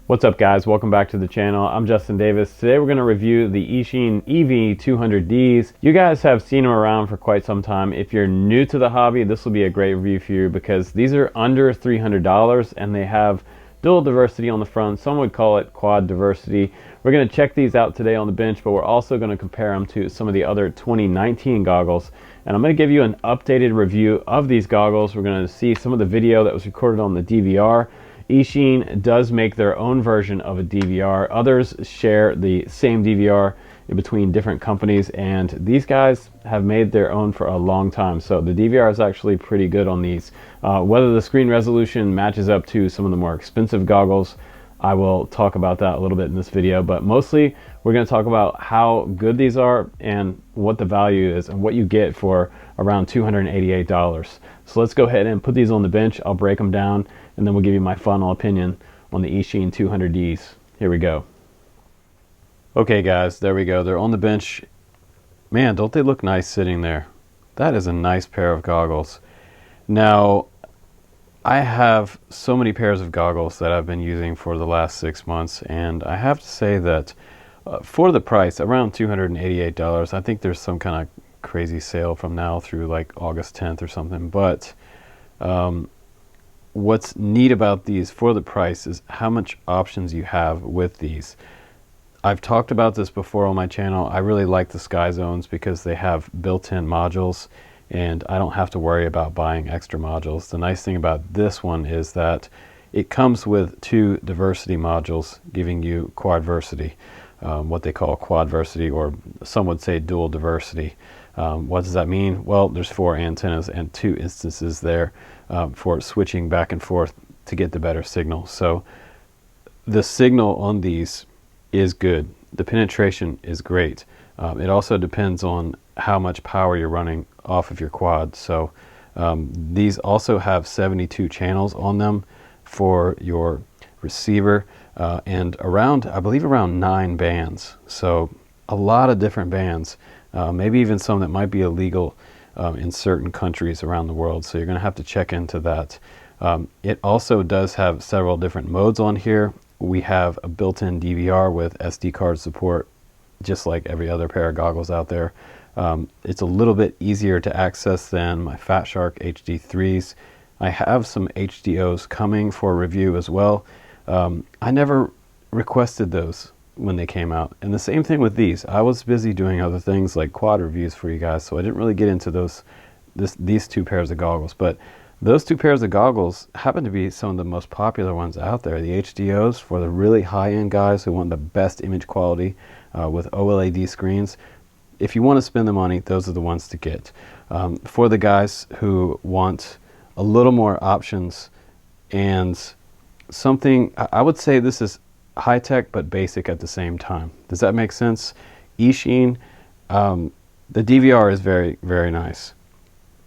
What's up guys, welcome back to the channel. I'm Justin Davis. Today we're going to review the Eachine EV200Ds. You guys have seen them around for quite some time. If you're new to the hobby, this will be a great review for you because these are under $300 and they have dual diversity on the front. Some would call it quad diversity. We're going to check these out today on the bench, but we're also going to compare them to some of the other 2019 goggles. And I'm going to give you an updated review of these goggles. We're going to see some of the video that was recorded on the DVR. Eachine does make their own version of a DVR. Others share the same DVR in between different companies, and these guys have made their own for a long time. So the DVR is actually pretty good on these. Whether the screen resolution matches up to some of the more expensive goggles, I will talk about that a little bit in this video, but mostly we're going to talk about how good these are and what the value is and what you get for around $288. So let's go ahead and put these on the bench. I'll break them down and then we'll give you my final opinion on the Eachine 200Ds. Here we go. Okay guys, there we go. They're on the bench. Man, don't they look nice sitting there? That is a nice pair of goggles. Now, I have so many pairs of goggles that I've been using for the last 6 months, and I have to say that for the price, around $288, I think there's some kind of crazy sale from now through like August 10th or something, but what's neat about these for the price is how much options you have with these. I've talked about this before on my channel. I really like the Sky Zones because they have built-in modules and I don't have to worry about buying extra modules. The nice thing about this one is that it comes with 2 diversity modules giving you quadversity, what they call quadversity, or some would say dual diversity. What does that mean? Well, there's 4 antennas and 2 instances there for switching back and forth to get the better signal. So the signal on these is good. The penetration is great. It also depends on how much power you're running off of your quad. So these also have 72 channels on them for your receiver and around, I believe, around 9 bands. So a lot of different bands, maybe even some that might be illegal in certain countries around the world. So you're going to have to check into that. It also does have several different modes on here. We have a built-in DVR with SD card support, just like every other pair of goggles out there. It's a little bit easier to access than my Fatshark HD3s. I have some HDOs coming for review as well. I never requested those when they came out. And the same thing with these. I was busy doing other things like quad reviews for you guys, so I didn't really get into these 2 pairs of goggles. But those 2 pairs of goggles happen to be some of the most popular ones out there. The HDOs for the really high-end guys who want the best image quality with OLED screens. If you want to spend the money, those are the ones to get. For the guys who want a little more options and something, I would say this is high-tech but basic at the same time. Does that make sense? Eachine, the DVR is very, very nice.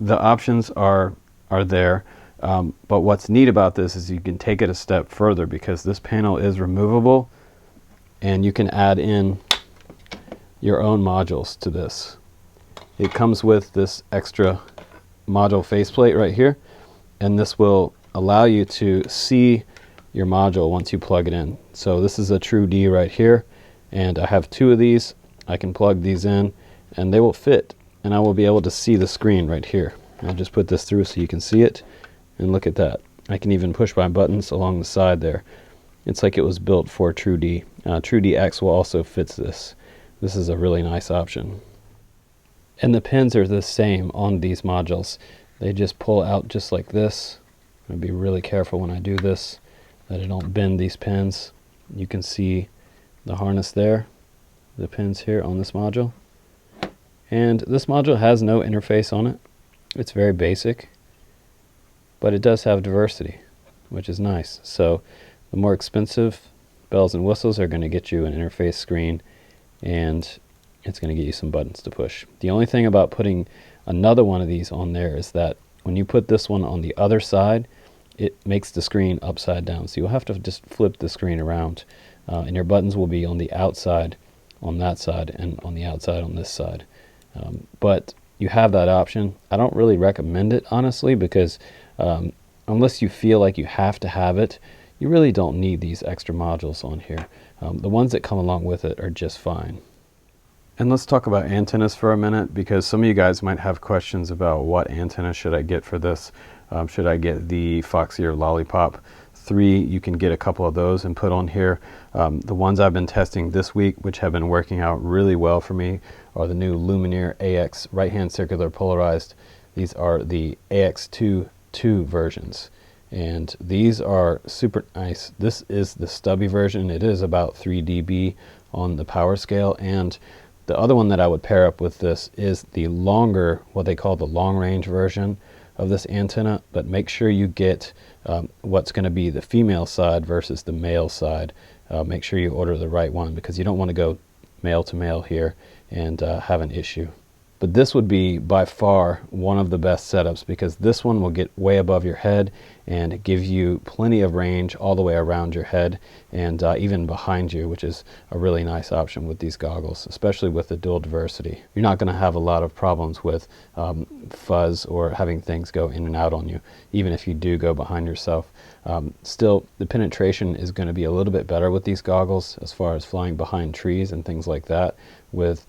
The options are there, but what's neat about this is you can take it a step further because this panel is removable and you can add in your own modules to this. It comes with this extra module faceplate right here, and this will allow you to see your module once you plug it in. So this is a True D right here, and I have 2 of these. I can plug these in and they will fit, and I will be able to see the screen right here. I'll just put this through so you can see it, and look at that. I can even push my buttons along the side there. It's like it was built for True D. True D X will also fits this. This is a really nice option. And the pins are the same on these modules. They just pull out just like this. I'm going to be really careful when I do this that I don't bend these pins. You can see the harness there, the pins here on this module. And this module has no interface on it. It's very basic, but it does have diversity, which is nice. So the more expensive bells and whistles are going to get you an interface screen, and it's going to get you some buttons to push. The only thing about putting another one of these on there is that when you put this one on the other side, it makes the screen upside down. So you'll have to just flip the screen around, and your buttons will be on the outside on that side and on the outside on this side. But you have that option. I don't really recommend it, honestly, because unless you feel like you have to have it, you really don't need these extra modules on here. The ones that come along with it are just fine. And let's talk about antennas for a minute, because some of you guys might have questions about what antenna should I get for this. Should I get the Foxy or Lollipop 3? You can get a couple of those and put on here. The ones I've been testing this week, which have been working out really well for me, are the new Lumineer AX right-hand circular polarized. These are the AX2 versions, and these are super nice. This is the stubby version. It is about 3 dB on the power scale, and the other one that I would pair up with this is the longer, what they call the long range version of this antenna, but make sure you get what's going to be the female side versus the male side. Make sure you order the right one, because you don't want to go male to male here and have an issue. But this would be by far one of the best setups, because this one will get way above your head and give you plenty of range all the way around your head and even behind you, which is a really nice option with these goggles, especially with the dual diversity. You're not going to have a lot of problems with fuzz or having things go in and out on you, even if you do go behind yourself. Still, the penetration is going to be a little bit better with these goggles as far as flying behind trees and things like that with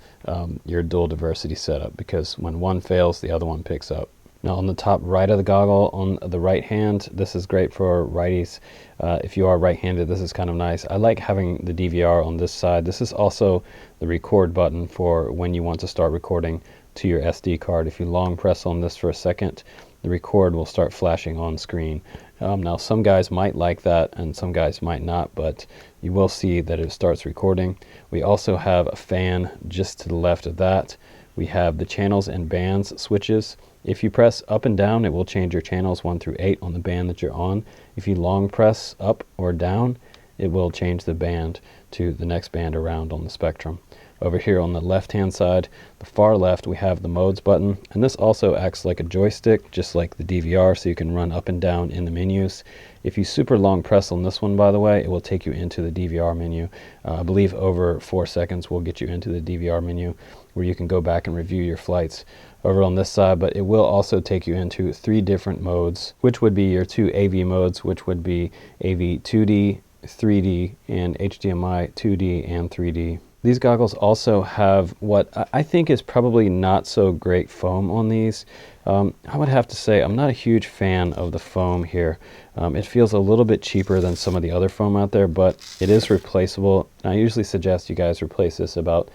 your dual diversity setup, because when one fails, the other one picks up. Now on the top right of the goggle, on the right hand, this is great for righties. If you are right-handed, this is kind of nice. I like having the DVR on this side. This is also the record button for when you want to start recording to your SD card. If you long press on this for a second, the record will start flashing on screen. Now some guys might like that and some guys might not, but you will see that it starts recording. We also have a fan just to the left of that. We have the channels and bands switches. If you press up and down, it will change your channels 1 through 8 on the band that you're on. If you long press up or down, it will change the band to the next band around on the spectrum. Over here on the left-hand side, the far left, we have the modes button, and this also acts like a joystick, just like the DVR, so you can run up and down in the menus. If you super long press on this one, by the way, it will take you into the DVR menu. I believe over 4 seconds will get you into the DVR menu, where you can go back and review your flights over on this side, but it will also take you into 3 different modes, which would be your 2 AV modes, which would be AV 2D, 3D, and HDMI 2D and 3D. These goggles also have what I think is probably not so great foam on these. I would have to say I'm not a huge fan of the foam here. It feels a little bit cheaper than some of the other foam out there, but it is replaceable. I usually suggest you guys replace this about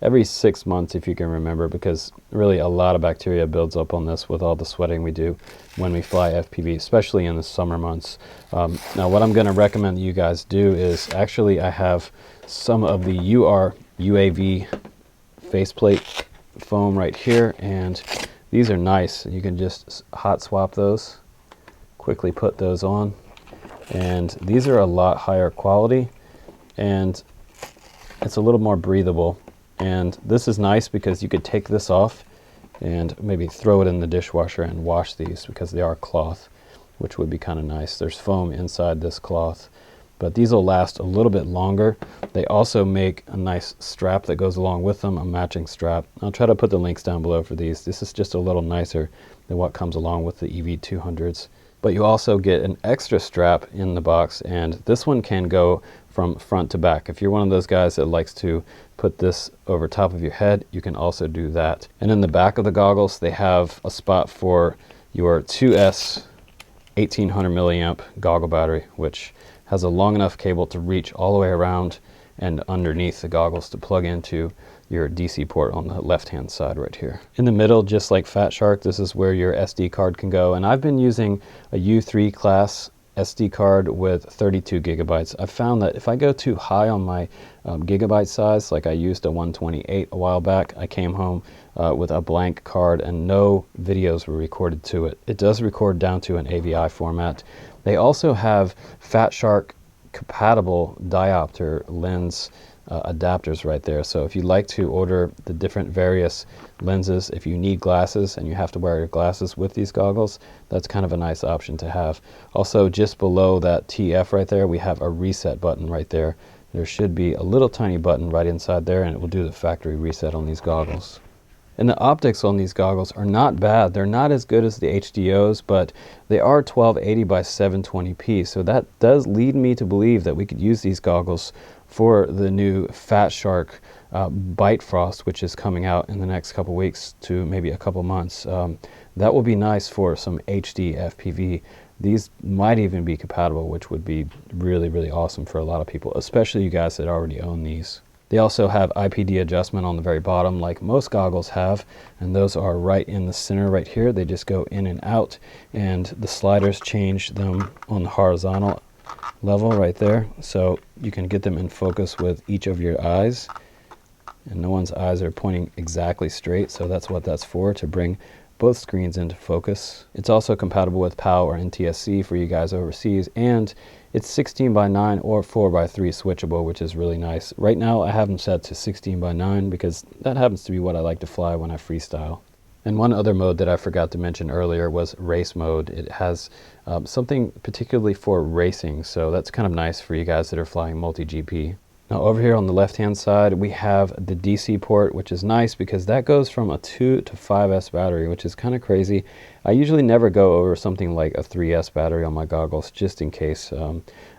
every 6 months if you can remember, because really a lot of bacteria builds up on this with all the sweating we do when we fly FPV, especially in the summer months. Now what I'm going to recommend that you guys do is, actually I have some of the UAV faceplate foam right here, and these are nice. You can just hot swap those, quickly put those on, and these are a lot higher quality and it's a little more breathable. And this is nice because you could take this off and maybe throw it in the dishwasher and wash these, because they are cloth, which would be kind of nice. There's foam inside this cloth, but these will last a little bit longer. They also make a nice strap that goes along with them, a matching strap. I'll try to put the links down below for these. This is just a little nicer than what comes along with the EV200s. But you also get an extra strap in the box, and this one can go from front to back. If you're one of those guys that likes to put this over top of your head, you can also do that. And in the back of the goggles, they have a spot for your 2S 1800 milliamp goggle battery, which has a long enough cable to reach all the way around and underneath the goggles to plug into your DC port on the left-hand side right here. In the middle, just like Fatshark, this is where your SD card can go. And I've been using a U3 class SD card with 32 gigabytes. I've found that if I go too high on my gigabyte size, like I used a 128 a while back, I came home with a blank card and no videos were recorded to it. It does record down to an AVI format. They also have Fatshark compatible diopter lens adapters right there. So if you'd like to order the different various lenses, if you need glasses and you have to wear your glasses with these goggles, that's kind of a nice option to have. Also, just below that TF right there, we have a reset button right there. There should be a little tiny button right inside there, and it will do the factory reset on these goggles. And the optics on these goggles are not bad. They're not as good as the HDOs, but they are 1280 by 720p. So that does lead me to believe that we could use these goggles for the new Fatshark Bite Frost, which is coming out in the next couple weeks to maybe a couple months. That will be nice for some HD FPV. These might even be compatible, which would be really, really awesome for a lot of people, especially you guys that already own these. They also have IPD adjustment on the very bottom, like most goggles have, and those are right in the center right here. They just go in and out, and the sliders change them on the horizontal level right there, so you can get them in focus with each of your eyes, and no one's eyes are pointing exactly straight, so that's what that's for, to bring both screens into focus. It's also compatible with PAL or NTSC for you guys overseas, and it's 16 by 9 or 4 by 3 switchable, which is really nice. Right now I have them set to 16 by 9 because that happens to be what I like to fly when I freestyle. And one other mode that I forgot to mention earlier was race mode. It has something particularly for racing, so that's kind of nice for you guys that are flying multi-GP. Now over here on the left hand side we have the DC port, which is nice because that goes from a 2 to 5S battery, which is kind of crazy. I usually never go over something like a 3S battery on my goggles just in case.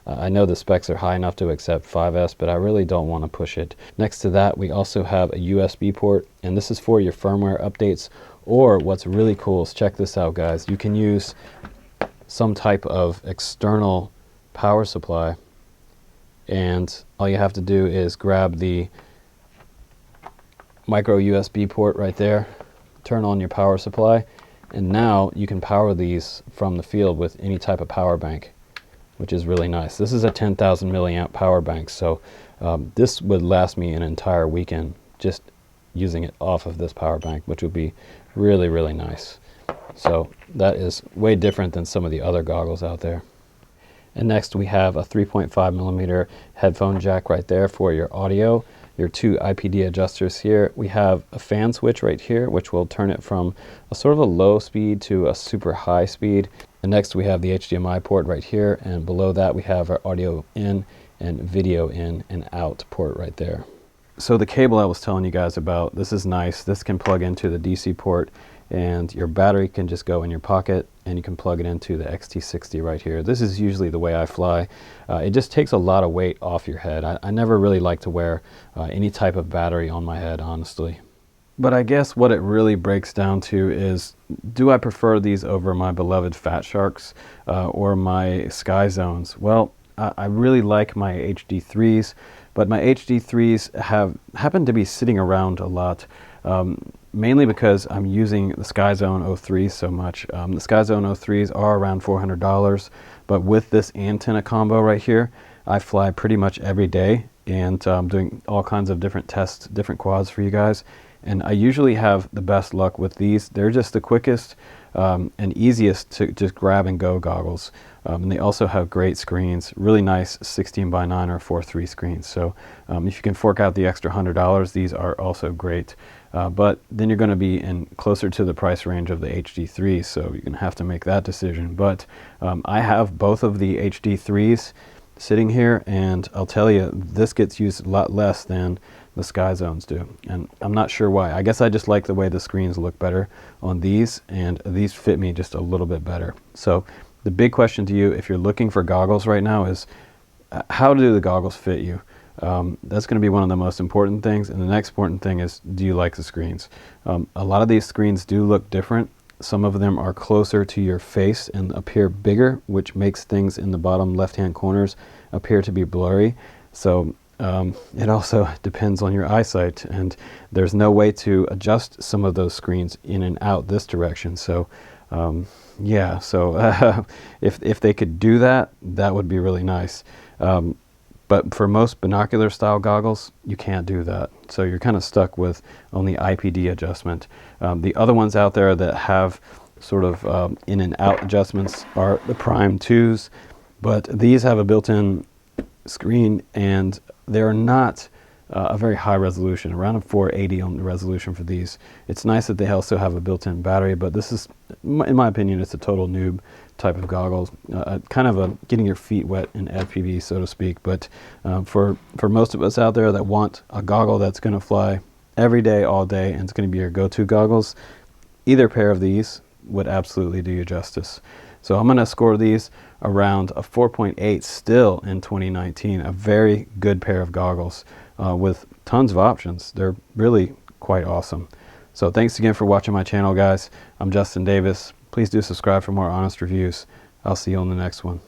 I know the specs are high enough to accept 5S, but I really don't want to push it. Next to that we also have a USB port, and this is for your firmware updates, or what's really cool is, check this out guys, you can use some type of external power supply, and all you have to do is grab the micro USB port right there, turn on your power supply, and now you can power these from the field with any type of power bank, which is really nice. This is a 10,000 milliamp power bank, so this would last me an entire weekend just using it off of this power bank, which would be really, really nice. So that is way different than some of the other goggles out there. And next we have a 3.5 millimeter headphone jack right there for your audio, your two IPD adjusters here. We have a fan switch right here, which will turn it from a sort of a low speed to a super high speed. And next we have the HDMI port right here, and below that we have our audio in and video in and out port right there. So the cable I was telling you guys about, this is nice. This can plug into the DC port, and your battery can just go in your pocket, and you can plug it into the XT60 right here. This is usually the way I fly. It just takes a lot of weight off your head. I never really like to wear any type of battery on my head, honestly. But I guess what it really breaks down to is, do I prefer these over my beloved Fatsharks or my Sky Zones? Well, I really like my HD3s, but my HD3s happen to be sitting around a lot. Mainly because I'm using the Sky Zone 03s so much. The Sky Zone 03s are around $400, but with this antenna combo right here, I fly pretty much every day, and I'm doing all kinds of different tests, different quads for you guys, and I usually have the best luck with these. They're just the quickest and easiest to just grab and go goggles. And they also have great screens, really nice 16 by 9 or 4:3 screens. So if you can fork out the extra $100, these are also great. But then you're going to be in closer to the price range of the HD3, so you're going to have to make that decision. But I have both of the HD3s sitting here, and I'll tell you, this gets used a lot less than the Sky Zones do, and I'm not sure why. I guess I just like the way the screens look better on these, and these fit me just a little bit better. So the big question to you, if you're looking for goggles right now, is how do the goggles fit you? That's going to be one of the most important things, and the next important thing is, do you like the screens? A lot of these screens do look different. Some of them are closer to your face and appear bigger, which makes things in the bottom left-hand corners appear to be blurry. So it also depends on your eyesight, and there's no way to adjust some of those screens in and out this direction. So yeah, so if they could do that, that would be really nice. But for most binocular style goggles, you can't do that. So you're kind of stuck with only IPD adjustment. The other ones out there that have sort of in and out adjustments are the Prime 2s, but these have a built-in screen, and they're not a very high resolution, around a 480 on the resolution for these. It's nice that they also have a built-in battery, but this is, in my opinion, it's a total noob type of goggles, kind of a getting your feet wet in FPV, so to speak. But for most of us out there that want a goggle that's going to fly every day, all day, and it's going to be your go-to goggles. Either pair of these would absolutely do you justice. So I'm going to score these around a 4.8 still in 2019. A very good pair of goggles with tons of options. They're really quite awesome. So thanks again for watching my channel, guys. I'm Justin Davis. Please do subscribe for more honest reviews. I'll see you on the next one.